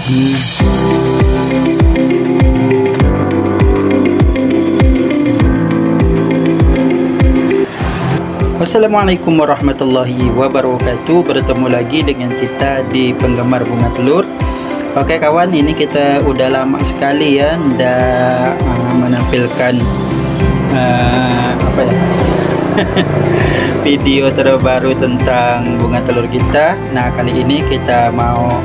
Assalamualaikum warahmatullahi wabarakatuh. Bertemu lagi dengan kita di Penggemar Bunga Telur. Oke kawan, ini kita udah lama sekali ya ndak menampilkan video terbaru tentang bunga telur kita. Nah, kali ini kita mau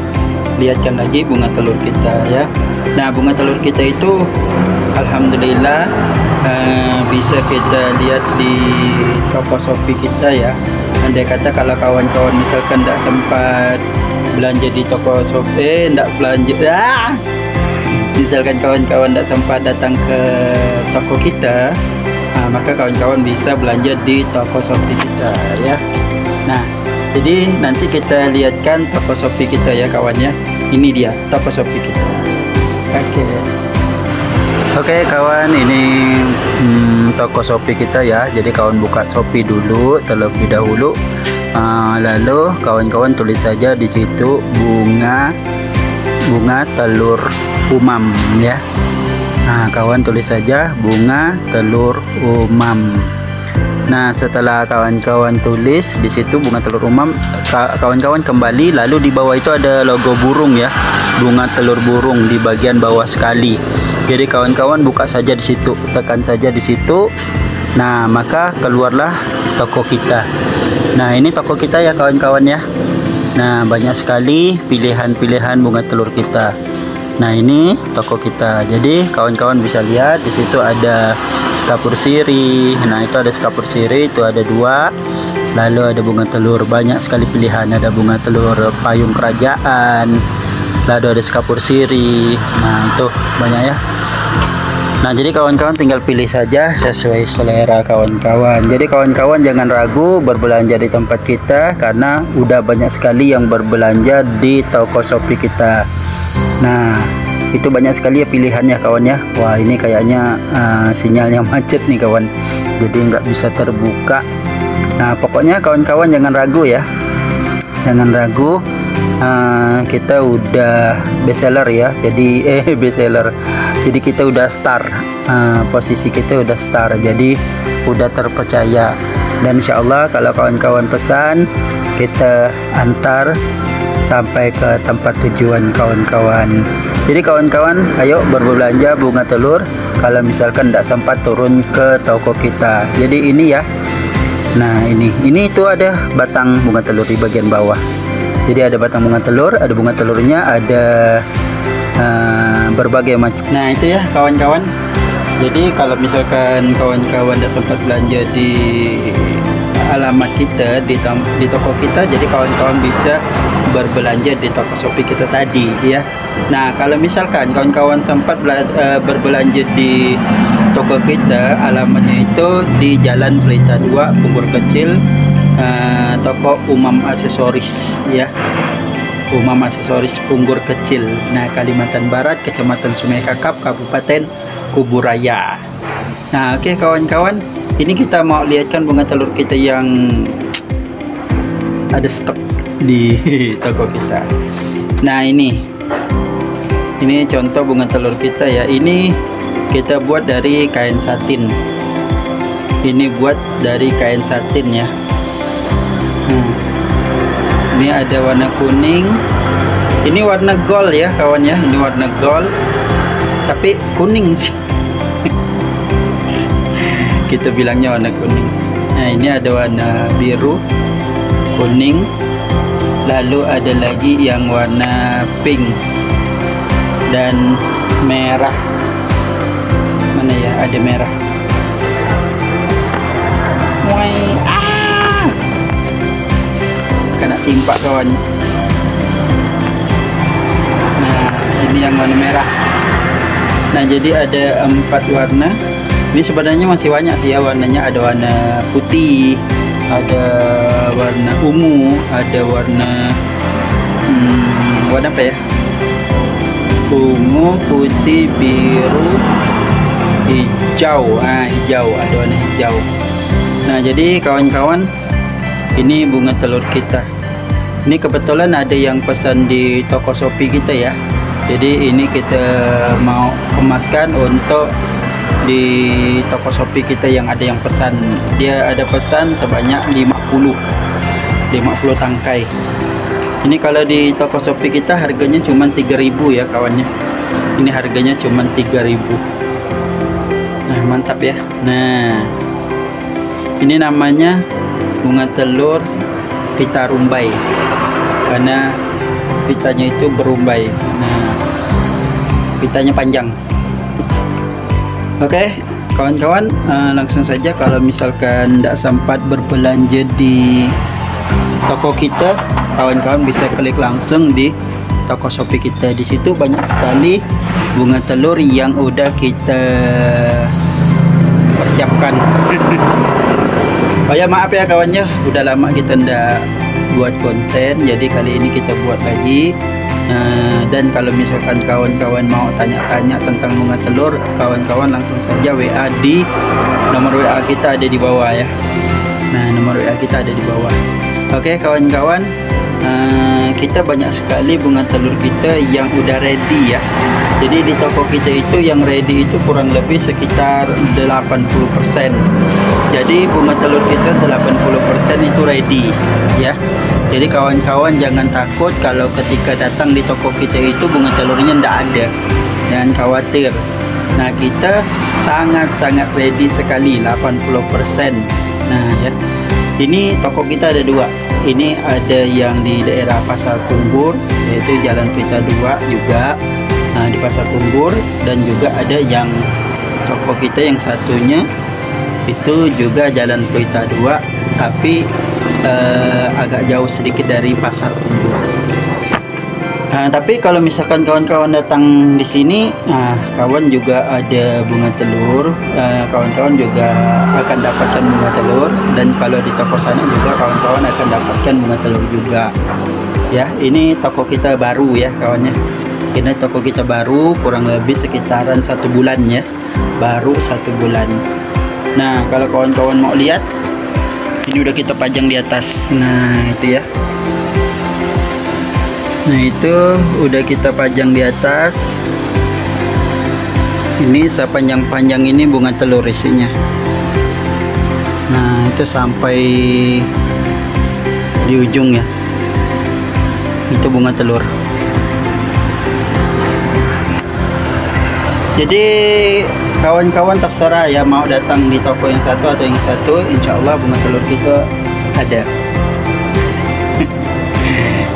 lihatkan lagi bunga telur kita ya. Nah, bunga telur kita itu alhamdulillah bisa kita lihat di toko Shopee kita ya. Andai kata kalau kawan-kawan misalkan tidak sempat belanja di toko Shopee, tidak belanja, misalkan kawan-kawan tidak sempat datang ke toko kita, maka kawan-kawan bisa belanja di toko Shopee kita ya. Nah, jadi nanti kita lihatkan toko Shopee kita ya kawannya. Ini dia toko Shopee kita. Oke kawan, ini toko Shopee kita ya. Jadi kawan buka Shopee dulu terlebih dahulu. Lalu kawan-kawan tulis saja di situ bunga telur umam ya. Nah, kawan tulis saja bunga telur umam. Nah, setelah kawan-kawan tulis di situ bunga telur umam, kawan-kawan kembali, lalu di bawah itu ada logo burung ya, bunga telur burung di bagian bawah sekali. Jadi kawan-kawan buka saja di situ, tekan saja di situ. Nah, maka keluarlah toko kita. Nah, ini toko kita ya kawan-kawan ya. Nah, banyak sekali pilihan-pilihan bunga telur kita. Nah, ini toko kita. Jadi kawan-kawan bisa lihat di situ ada sekapur sirih. Nah, itu ada sekapur sirih, itu ada 2. Lalu ada bunga telur, banyak sekali pilihan. Ada bunga telur payung kerajaan. Lalu ada sekapur sirih. Nah, itu banyak ya. Nah, jadi kawan-kawan tinggal pilih saja sesuai selera kawan-kawan. Jadi kawan-kawan jangan ragu berbelanja di tempat kita, karena udah banyak sekali yang berbelanja di toko Shopee kita. Nah, itu banyak sekali ya pilihannya kawan ya. Wah, ini kayaknya sinyalnya macet nih kawan, jadi nggak bisa terbuka. Nah, pokoknya kawan-kawan jangan ragu ya, jangan ragu. Kita udah bestseller ya, jadi bestseller, jadi kita udah star, posisi kita udah star, jadi udah terpercaya. Dan insya Allah kalau kawan-kawan pesan, kita antar sampai ke tempat tujuan kawan-kawan. Jadi kawan-kawan ayo berbelanja bunga telur kalau misalkan tidak sempat turun ke toko kita. Jadi ini ya. Nah, ini itu ada batang bunga telur di bagian bawah. Jadi ada batang bunga telur, ada bunga telurnya, ada berbagai macam. Nah, itu ya kawan-kawan. Jadi kalau misalkan kawan-kawan tidak sempat belanja di alamat kita di toko kita, jadi kawan-kawan bisa berbelanja di toko Shopee kita tadi ya. Nah, kalau misalkan kawan-kawan sempat berbelanja di toko kita, alamatnya itu di Jalan Pelita 2, Punggur Kecil, toko Umam Aksesoris ya. Umam Aksesoris Punggur Kecil. Nah, Kalimantan Barat, Kecamatan Sungai Kakap, Kabupaten Kuburaya. Nah, oke kawan-kawan, ini kita mau lihatkan bunga telur kita yang ada stok di toko kita. Nah, ini contoh bunga telur kita ya. Ini kita buat dari kain satin. Ini buat dari kain satin ya. Ini ada warna kuning. Ini warna gold ya kawan ya. Ini warna gold, tapi kuning sih. Kita bilangnya warna kuning. Nah, ini ada warna biru, kuning, lalu ada lagi yang warna pink dan merah. Mana ya, ada merah. Kena timpa kawan. Nah, ini yang warna merah. Nah, jadi ada 4 warna. Ini sebenarnya masih banyak sih ya warnanya. Ada warna putih, ada warna ungu, ada warna apa ya? Ungu, putih, biru, hijau. Hijau, ada warna hijau. Nah, jadi kawan-kawan, ini bunga telur kita. Ini kebetulan ada yang pesan di toko Shopee kita ya. Jadi ini kita mau kemaskan untuk di toko Shopee kita yang ada yang pesan. Dia ada pesan sebanyak 50 tangkai. Ini kalau di toko Shopee kita harganya cuma 3.000 ya kawannya. Ini harganya cuma 3.000. Nah, mantap ya. Nah, ini namanya bunga telur pita rumbai, karena pitanya itu berumbai. Nah, pitanya panjang. Oke, kawan-kawan, langsung saja. Kalau misalkan tidak sempat berbelanja di toko kita, kawan-kawan bisa klik langsung di toko Shopee kita. Di situ banyak sekali bunga telur yang udah kita persiapkan. Oh ya, maaf ya kawannya, udah lama kita ndak buat konten, jadi kali ini kita buat lagi. Dan kalau misalkan kawan-kawan mau tanya-tanya tentang bunga telur, kawan-kawan langsung saja WA di nomor WA kita ada di bawah ya. Nah, nomor WA kita ada di bawah. Oke kawan-kawan, kita banyak sekali bunga telur kita yang udah ready ya. Jadi di toko kita itu yang ready itu kurang lebih sekitar 80%. Jadi bunga telur kita 80% itu ready ya. Jadi kawan-kawan jangan takut kalau ketika datang di toko kita itu bunga telurnya tidak ada. Jangan khawatir. Nah, kita sangat-sangat ready sekali, 80%. Nah ya, ini toko kita ada dua. Ini ada yang di daerah Pasar Punggur, yaitu Jalan Pelita 2 juga, di Pasar Punggur, dan juga ada yang toko kita yang satunya itu juga Jalan Pelita 2, tapi agak jauh sedikit dari Pasar Punggur. Tapi kalau misalkan kawan-kawan datang di sini, kawan juga ada bunga telur, kawan-kawan juga akan dapatkan bunga telur, dan kalau di toko sana juga kawan-kawan akan dapatkan bunga telur juga. Ya, ini toko kita baru ya kawannya. Ini toko kita baru, kurang lebih sekitaran 1 bulan ya, baru 1 bulan. Nah, kalau kawan-kawan mau lihat, ini udah kita pajang di atas. Nah, itu ya. Nah, itu udah kita pajang di atas. Ini sepanjang-panjang ini bunga telur isinya. Nah, itu sampai di ujung ya. Itu bunga telur. Jadi kawan-kawan terserah ya, mau datang di toko yang satu atau yang satu, insya Allah bunga telur kita ada.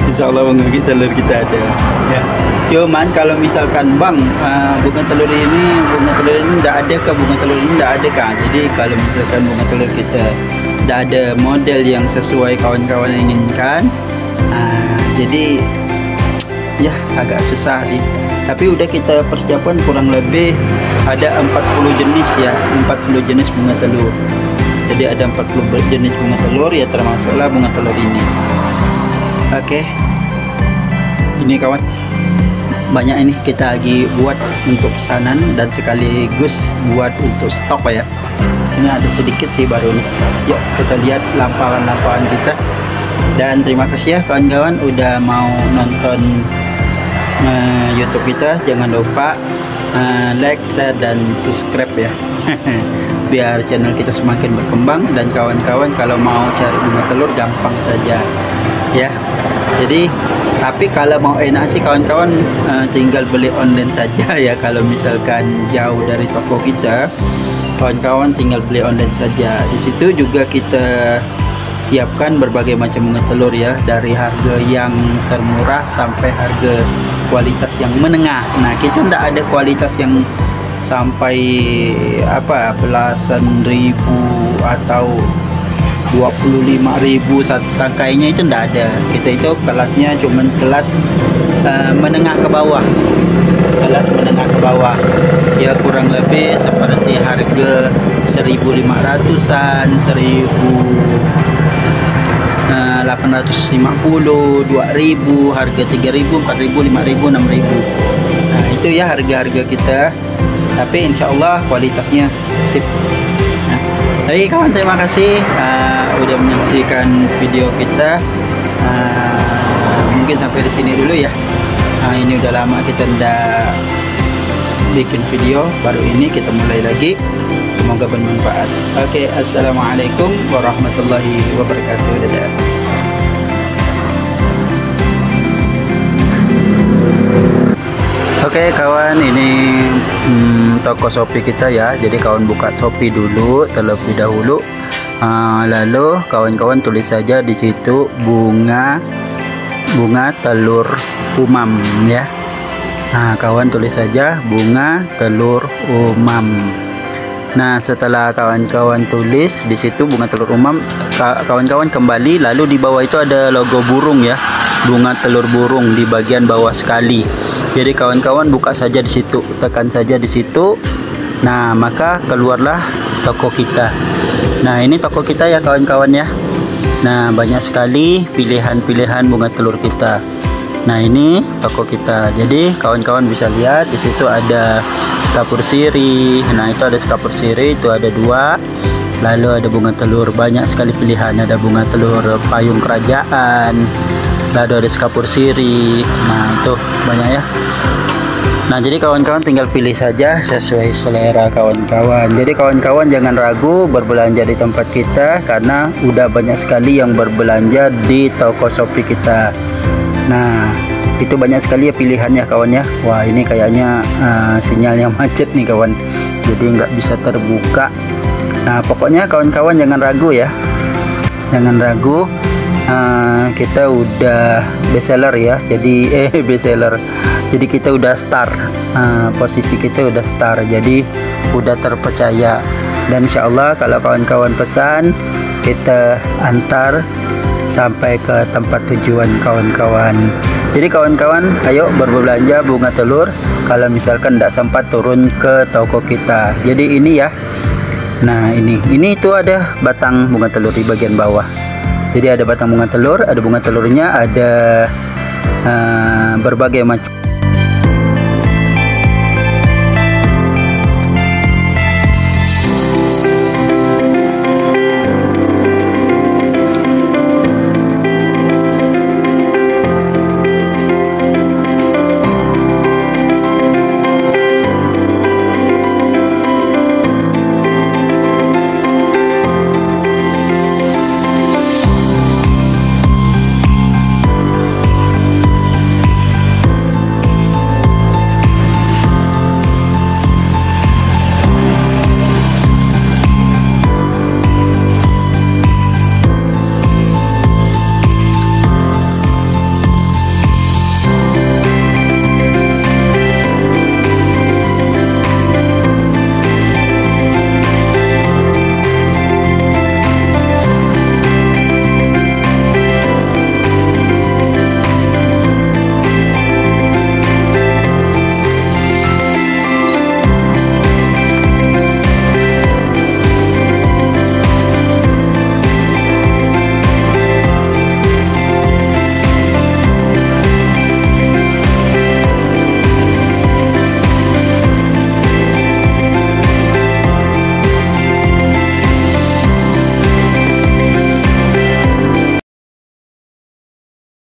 Insya Allah bunga telur kita ada ya. Cuman kalau misalkan bang, bunga telur ini tidak ada kah, bunga telur ini tidak ada kah. Jadi kalau misalkan bunga telur kita tidak ada model yang sesuai kawan-kawan yang inginkan, jadi ya agak susah sih. Tapi udah kita persiapkan kurang lebih ada 40 jenis ya, 40 jenis bunga telur. Jadi ada 40 jenis bunga telur ya, termasuklah bunga telur ini. Oke, ini kawan, banyak ini kita lagi buat untuk pesanan dan sekaligus buat untuk stok ya. Ini ada sedikit sih baru nih. Yuk kita lihat lampahan-lampahan kita. Dan terima kasih ya kawan-kawan udah mau nonton YouTube kita. Jangan lupa like, share, dan subscribe ya. Biar channel kita semakin berkembang. Dan kawan-kawan kalau mau cari bunga telur gampang saja ya. Jadi tapi kalau mau enak sih kawan-kawan, tinggal beli online saja ya. Kalau misalkan jauh dari toko kita, kawan-kawan tinggal beli online saja. Di situ juga kita siapkan berbagai macam bunga telur ya, dari harga yang termurah sampai harga kualitas yang menengah. Nah, kita tidak ada kualitas yang sampai belasan ribu atau 25.000 satu tangkainya, itu tidak ada. Kita itu kelasnya cuman kelas menengah ke bawah, kelas menengah ke bawah ya, kurang lebih seperti harga 1.500-an, 1.850, 2.000, harga 3.000, 4.000, 5.000, 6.000. Nah, itu ya harga-harga kita, tapi insya Allah kualitasnya sip. Nah, baik kawan, terima kasih udah menyaksikan video kita. Mungkin sampai di sini dulu ya. Ini udah lama kita ndak bikin video, baru ini kita mulai lagi. Semoga bermanfaat. Oke, assalamualaikum warahmatullahi wabarakatuh. Dadah. Oke kawan, ini toko Shopee kita ya. Jadi kawan buka Shopee dulu terlebih dahulu. Lalu kawan-kawan tulis saja di situ bunga telur umam ya. Nah, kawan tulis saja bunga telur umam. Nah, setelah kawan-kawan tulis di situ bunga telur umam, kawan-kawan kembali, lalu di bawah itu ada logo burung ya. Bunga telur burung di bagian bawah sekali. Jadi kawan-kawan buka saja di situ, tekan saja di situ. Nah, maka keluarlah toko kita. Nah, ini toko kita ya kawan-kawan ya. Nah, banyak sekali pilihan-pilihan bunga telur kita. Nah, ini toko kita. Jadi kawan-kawan bisa lihat di situ ada skapur sirih. Nah, itu ada skapur sirih, itu ada 2. Lalu ada bunga telur, banyak sekali pilihan. Ada bunga telur payung kerajaan. Lalu ada skapur sirih. Nah, itu banyak ya. Nah, jadi kawan-kawan tinggal pilih saja sesuai selera kawan-kawan. Jadi kawan-kawan jangan ragu berbelanja di tempat kita, karena udah banyak sekali yang berbelanja di toko Shopee kita. Nah, itu banyak sekali ya pilihannya kawan ya. Wah, ini kayaknya sinyalnya macet nih kawan, jadi nggak bisa terbuka. Nah, pokoknya kawan-kawan jangan ragu ya, jangan ragu. Kita udah bestseller ya, jadi bestseller, jadi kita udah star, posisi kita udah star, jadi udah terpercaya. Dan insya Allah kalau kawan-kawan pesan, kita antar sampai ke tempat tujuan kawan-kawan. Jadi kawan-kawan ayo berbelanja bunga telur kalau misalkan tidak sempat turun ke toko kita. Jadi ini ya. Nah, ini itu ada batang bunga telur di bagian bawah. Jadi ada batang bunga telur, ada bunga telurnya, ada berbagai macam